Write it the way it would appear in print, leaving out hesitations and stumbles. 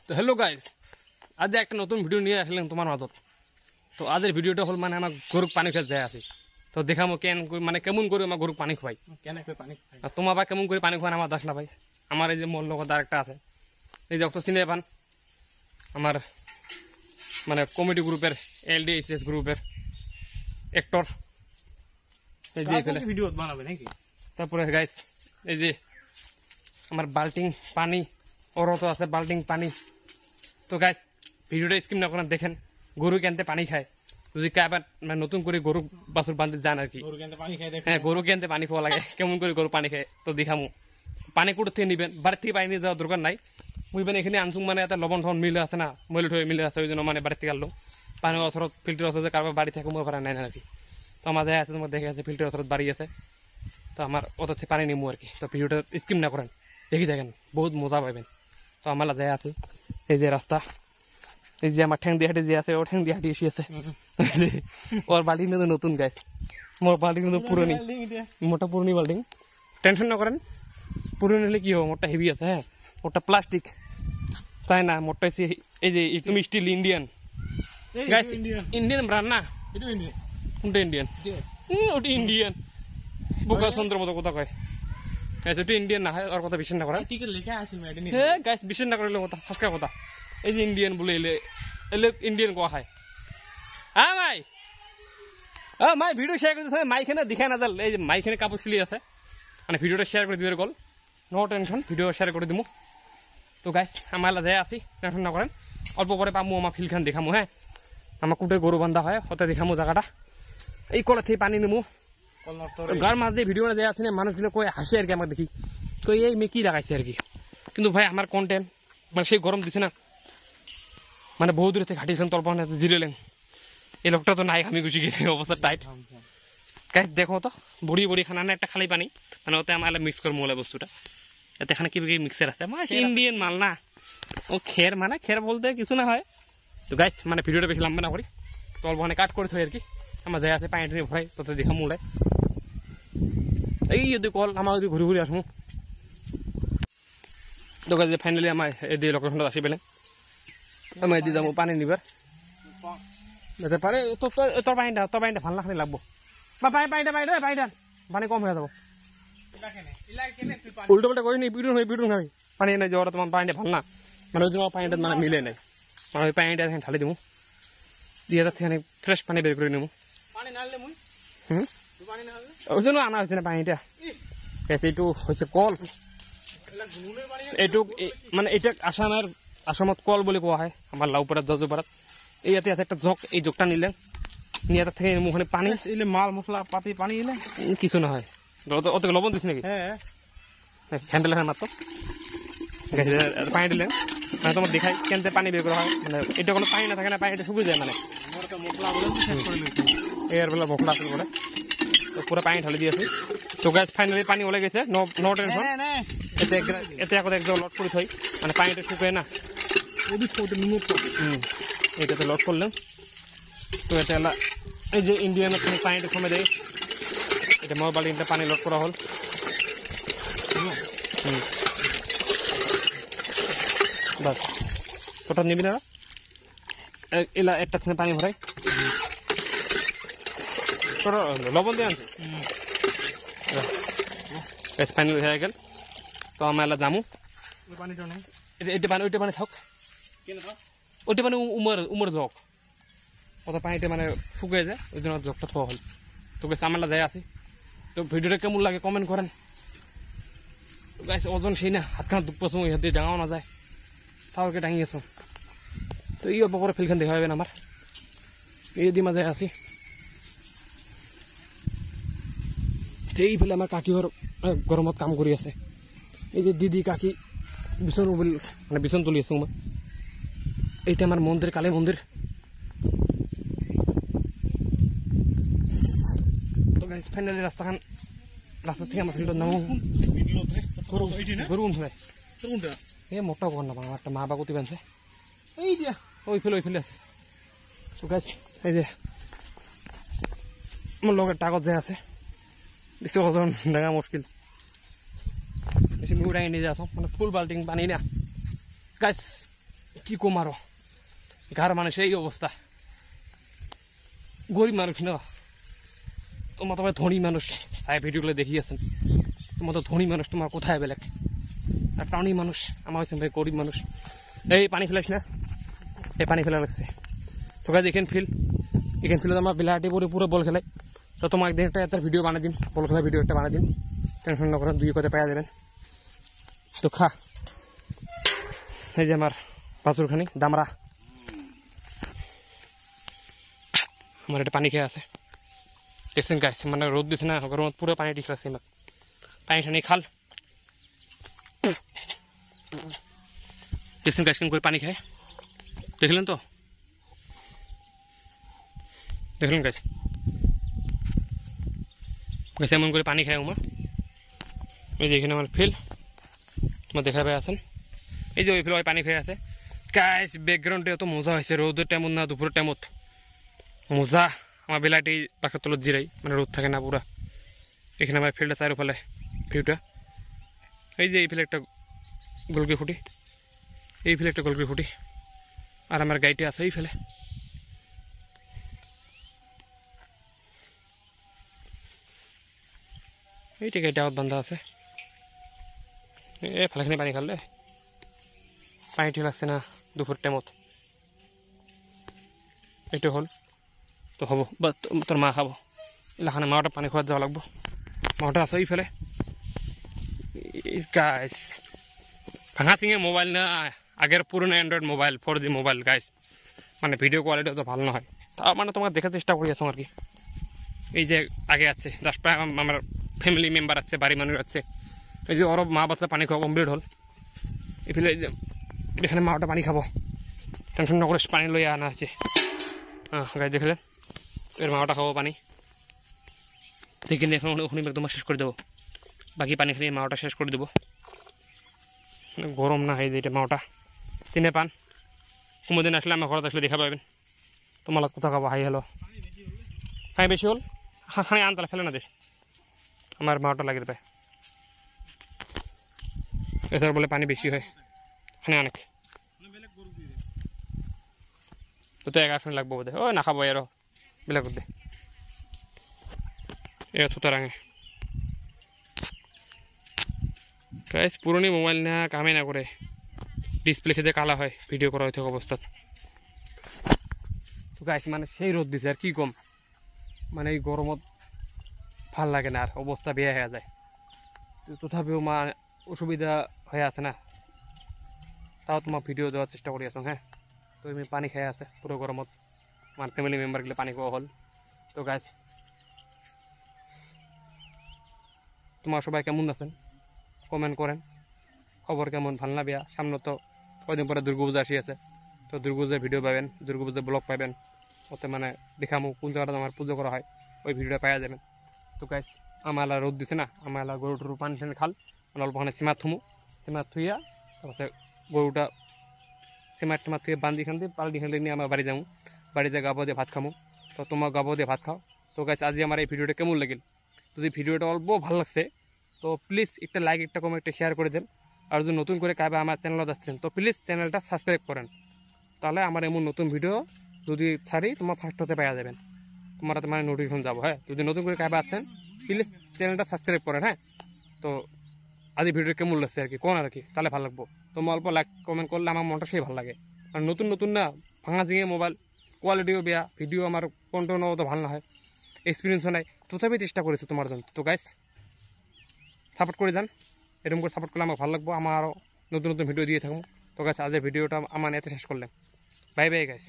তো hello guys, আজ একটা নতুন ভিডিও নিয়ে আসলাম তোমার মাঝত। তো আজের ভিডিওটা হল মানে আমার গরুক পানি খেতে যায় আছে। তো দেখামো মানে কেমন করে আমার গরুক পানি খাওয়াই, আর তোমার বা কেমন করে পানি খাওয়ান আমার দাস না ভাই। আমার এই যে মোর লগত আর একটা আছে, এই যে অত চিনে পান আমার মানে কমিটি গ্রুপের LDHS গ্রুপের অ্যাক্টর। এই যে এখানে ভিডিও বানাবে নাকি? তারপরে গাইস এই যে আমার বাল্টিং পানি, ওরও তো আছে বাল্টিং পানি। তো গাইস ভিডিওটা স্কিপ না করেন, দেখেন গরু কেনতে পানি খায়। যদি আবার মানে নতুন করে গরু বাছুর বাঁধতে যান আর কি, হ্যাঁ গরু কেনতে পানি খাওয়া লাগে, কেমন করে গরু পানি খায় তো দেখামু। পানি কুটোর থেকে নিবেন, বাড়ির থেকে পানি নিয়ে যাওয়ার দরকার নাই। বুঝবেন এখানে আনসুং মানে একটা লবণ টবণ মিলে আছে না, মইলে ঠয়ে মিলে আছে, ওই জন্য মানে বাড়ির থেকে আনলো পানি ওসরত ফিল্টার ওসর কারবার বাড়ি থেকে মুখ ভাড়া নেয় না আর কি। তো আমার যায় আছে, তোমার দেখে আছে ফিল্টার ওসরত বাড়ি আছে, তো আমার ওদের থেকে পানি নিমু আর কি। তো ভিডিওটা স্কিপ না করেন, দেখি দেখেন বহুত মজা পাবেন। তো আমার যায় আছে এই যে রাস্তা, এই যে আমার ঠ্যাং দিয়ে হাঁটি যে আছে, ও ঠ্যাং দিয়ে হাঁটি এসে আছে। ওর বাল্টিং কিন্তু নতুন গাছ, মোর বাল্টিং কিন্তু পুরনি, মোটা পুরনি বাল্টিং। টেনশন না করেন, পুরনি হলে কি হবে, মোটটা হেভি আছে। হ্যাঁ ওটা প্লাস্টিক তাই না, মোটটা এই যে একদম স্টিল ইন্ডিয়ান গাছ, ইন্ডিয়ান ব্র্যান্ড না। কোনটা ইন্ডিয়ান? ওটা ইন্ডিয়ান বোকা চন্দ্র মতো কথা কয়। ওটা ইন্ডিয়ান না হয়, ওর কথা বিশ্বাস না করেন। হ্যাঁ গাছ বিশ্বাস না করলে কথা ফাঁসকা কথা। এই যে ইন্ডিয়ান বলে এলে এলে ইন্ডিয়ান কোয়া হয়। হ্যাঁ মাই, হ্যাঁ মাই ভিডিও শেয়ার করে দিচ্ছে, মাইখানে দেখায় না যাল। এই যে মাইখানে কাপড় সিলি আছে, মানে ভিডিওটা শেয়ার করে দিবে গল, নো টেনশন, ভিডিও শেয়ার করে দিব। তো গাইস আমার যায় আসি, টেনশন না করেন, অল্প পরে পামু আমার ফিল্ডখান দেখামু। হ্যাঁ আমার কুটে গরু বান্ধা হয়, হতে দেখামু জায়গাটা। এই কলা থেকে পানি নেবো গার মাছ দিয়ে ভিডিও যায় আসি না, মানুষগুলো কয়ে হাসে আর কি, আমার দেখি কই এই মেয়ে কি লাগাইছে আর কি। কিন্তু ভাই আমার কন্টেন্ট মানে সেই গরম দিছে না, মানে বহু দূরে থেকে হাঁটিয়েছেন তল্প জিরেলেন, এই লোকটা তো নাই, আমি গুছি গেছি, অবস্থা টাইট। গাইস দেখো তো বড়ি বড়ি খানা না, একটা খালি পানি মানে ওতে আমার মিক্স করবো ওলা বস্তুটা, এতে এখানে কি মিক্সার আছে, মানে ইন্ডিয়ান মাল না ও, খের মানে খের বলতে কিছু না হয়। তো গাইস মানে ভিডিওটা বেশি লম্বা না করি, তো অল্প মানে কাট করে থই আর কি। আমার যায় আছে পানি টানি ভরাই, তোতে দেখা মোলাই এই যদি কল আমার যদি ঘুরে ঘুরে আসবো। তো গাইস ফাইনালি আমার এই দিয়ে লোকেশনটা আসি পেলে, আমি দিয়ে যাবো পানি নিবার যেতে পারে। তোর পানিটা ভাল না খালি লাগবো, বা পানিটা পানি কম হয়ে যাবো। উল্টো পাল্টা করি নি, পিটুন খাবি পানি নাই যাওয়াটা, তোমার পানিটা ভাল না, মানে ওই জন্য পানিটা মানে মিলে নাই, মানে ওই পানিটা এখানে ঢালি দেবো, দিয়ে থেকে ফ্রেশ পানি বের করে নেবো। ওই জন্য আনা হয়েছে না পানিটা। এইটো হয়েছে কল, এইটো মানে এটা আসামত কল বলে কোয়া হয়, আমার লাউপাড়াত জজপাড়াত। এই ইয়াতে আছে একটা জগ, এই জগটা নিলেন নিয়ে তার থেকে ওখানে পানি এলে মাল মশলা পাতি পানি এলে কিছু না হয়। অত লবণ দিস নাকি? হ্যান্ডেল হ্যাঁ মাত্র পানি দিলেন, মানে তোমার দেখাই কেনতে পানি বের করা হয়, মানে এটা কোনো পানি না থাকে না, পানিটা শুকিয়ে যায়, মানে এর বেলা মশলা আসলে বলে। তো পুরো পানি ঢালি দিয়েছি। তো গ্যাস ফাইনালি পানি ওলে গেছে, নো টেনশন। এতে এখন একদম লট করে থই, মানে পানিটা শুকায় না। এটাতে লট করলাম। তো এটা এই যে ইন্ডিয়ান পানিটা কমে দেয়, এটা মোর বাল্টিটা পানি লট করা হল। বাস ওটা নিবি না, এলা একটা পানি ভরাই লবণ দিয়ে আনছি, পানি হয়ে গেল। তো আমার এলা জামু ওইটা পানি থাক, ওইটা মানে উমর জগ, ওটা পানিটা মানে শুকিয়ে যায়, ওই জন্য জগটা থোয়া হল। তো গেছে আমার যায় আসি। তো ভিডিওটা কেমন লাগে কমেন্ট করেন। তো গাইস ওজন সেই না, হাতখান দুঃখ ইহাতে ডাঙাও না যায়, তাওকে ডাঙিয়েছ। তো এই অল্প করে ফিলখান দেখা পাবেন আমার, এই দিমা যায় আসি। এই ফেলে আমার কাকিওর গরমত কাম কৰি আছে, এই যে দিদি কাকি বিছন মানে বিছন তুলি আছো। এইটা আমার মন্দির, কালী মন্দির। তো গাইস ফাইনালি রাস্তা থেকে আমার ফিল্ডত নামো, গরু উঠে এই মোটা কর না, আমার একটা মা বাকুতি বানছে এই দিয়া ওই ফেলে আছে। তো গাইস এই যে আমার লগের টাকত যে আছে, বেশি ওজন ডাঙা মুশকিল, বেশি মিউ ডাঙি নিয়ে যাচ্ছ, মানে ফুল বাল্টিং পানি না। গাইস কি কম আরো গার মানুষের এই অবস্থা গরিব মানুষ না তোমার তোমার ধনী মানুষ তাই ভিডিওগুলো দেখিয়েছেন তোমার তো ধনী মানুষ তোমার কোথায় বেলেগ আর টাউনি মানুষ আমার হচ্ছে ভাই গরিব মানুষ এই পানি ফেলাস না এই পানি ফেলা লাগছে তোকে দেখেন এখানে ফিল আমার বিলাটি পরে পুরো বল খেলে তো তোমার একদিন একটা ভিডিও বানিয়ে দিন বল খেলা ভিডিও একটা বানিয়ে দিন টেনশন না করেন 2 কথা পাওয়া যাবেন তো খা এই যে আমার বাছুরখানি দামরা আমার একটা পানি খেয়ে আছে দেখছেন গাছ মানে রোদ দিছে না গরম পুরো পানি ঠিক আছে আমার পানি টানি খাল দেখছেন গাছ কেমন করে পানি খায় দেখলেন তো দেখলেন গাছ গাছ এমন করে পানি খায় আমার এই যে এখানে আমার ফিল তোমার দেখা পাই আছেন এই যে ওই ফিল ওই পানি খেয়ে আছে গাছ ব্যাকগ্রাউন্ডে এত মজা হয়েছে রোদের টাইমত না দুপুরের টাইমত মজা আমার বেলাটি পাখের তলত জিরাই মানে রোদ থাকে না পুরা এখানে আমার ফিল্ডটা চারোফালে ভিউটা এই যে এই ফিলে একটা গোলকি ফুটি এই ফিলে একটা গোলকি ফুটি আর আমার গাড়িটি আছে এই ফেলে এইটা গাড়িটা বান্ধা আছে এ ফেলাখানি পানি খালে পানি ঠিক লাগছে না দুপুর টাইমত এইটা হল তো হব বা তোর মা খাবো এলাখানে মাওটা পানি খাওয়া যাওয়া লাগবো মাওটা আছে ওই ফেলে গাইস ভাঙা চিঙে মোবাইল না আগের পুরনো Android mobile 4G mobile guys মানে ভিডিও কোয়ালিটি অত ভালো নয় তা মানে তোমার দেখার চেষ্টা করি আছো আর কি এই যে আগে আছে জাস্ট আমার ফ্যামিলি মেম্বার আছে বাড়ি মানুষ আছে এই যে ওর মা বাচ্চা পানি খাওয়া কমপ্লিট হল এই ফেলে এই যে এখানে মাওটা পানি খাবো টেনশন না করে পানি লইয়া আনা আছে হ্যাঁ গাইস দেখলেন এর মাওটা খাবো পানি দেখে এখন ওখানে একদম শেষ করে দেবো বাকি পানি খেলে মাওটা শেষ করে দেবো গরম না হয় যে এটা মাওটা চিনে পান কুমদিন আসলে আমার ঘরত আসলে দেখা পাবেন তোমার কোথা খাবো হাই হ্যালো হাই বেশি হল হাঁড়ি আনতালে ফেলে না দেশ আমার মাওটা লাগে পায় এছাড়া বলে পানি বেশি হয় হানি অনেক তো 11 লাগবো বোধ হয় ও না খাবো এরও বেলা করতে এ সুতরাং গাইস পুরনো মোবাইল না কামে না করে ডিসপ্লে খেতে কালা হয় ভিডিও করা হইতে অবস্থা তো গাইস মানে সেই রোদ দিছে আর কি কম মানে এই গরমত ভাল লাগে না আর অবস্থা বেয়া হয়ে যায় তথাপিও মা অসুবিধা হয়ে আছে না তাও তোমার ভিডিও দেওয়ার চেষ্টা করি আছো হ্যাঁ তো তুমি পানি খাই আছে পুরো গরমত আমার ফ্যামিলি মেম্বারগুলো পানি খাওয়া হল তো গাইস তোমার সবাই কেমন আছেন কমেন্ট করেন খবর কেমন ভাল না বেয়া সামনে তো কয়দিন পরে দুর্গাপূজা আসি আছে তো দুর্গাপূজার ভিডিও পাবেন দুর্গাপূজার ব্লগ পাবেন ওতে মানে দেখামো কোন জায়গাটা আমার পুজো করা হয় ওই ভিডিওটা পাওয়া যাবেন তো গাইস আমার রোদ দিছে না আমার গরু টরু পানি টানি খাল অল্পখানে সীমা থুইয়া তারপরে গরুটা সীমার থুয়ে বান্ধি খান দিয়ে পাল্টি খান নিয়ে আমার বাড়ি যাবো বাড়িতে গাবো দিয়ে ভাত খামো তো তোমার গাবো দিয়ে ভাত খাও তো গাইস আজ আমার এই ভিডিওটা কেমন লাগিল যদি ভিডিওটা অল্প ভালো লাগছে তো প্লিজ একটা লাইক একটা কমেন্ট একটা শেয়ার করে দেন আর যদি নতুন করে কাবে আমার চ্যানেলে যাচ্ছেন তো প্লিজ চ্যানেলটা সাবস্ক্রাইব করেন তাহলে আমার এমন নতুন ভিডিও যদি ছাড়ি তোমার ফার্স্ট হতে পাওয়া যাবেন তোমার মানে নোটিফিকেশন যাবো হ্যাঁ যদি নতুন করে কাবে আসছেন প্লিজ চ্যানেলটা সাবস্ক্রাইব করেন হ্যাঁ তো আজ ভিডিও কেমন লাগছে আর কি কোন আর কি তাহলে ভালো লাগবো তোমার অল্প লাইক কমেন্ট করলে আমার মনটা সেই ভালো লাগে আর নতুন নতুন না ভাঙা চিঙে মোবাইল কোয়ালিটিও বেয়া ভিডিও আমার কন্টেন্টও তো ভালো না হয় এক্সপিরিয়েন্সও নাই তথাপি চেষ্টা করেছি তোমার জন্য তো গাইস সাপোর্ট করে যান এরকম করে সাপোর্ট করলে আমার ভালো লাগবো আমার আরও নতুন নতুন ভিডিও দিয়ে থাকবো তো গাইস আজকের ভিডিওটা আমার এতে শেষ করলাম বাই বাই গাইস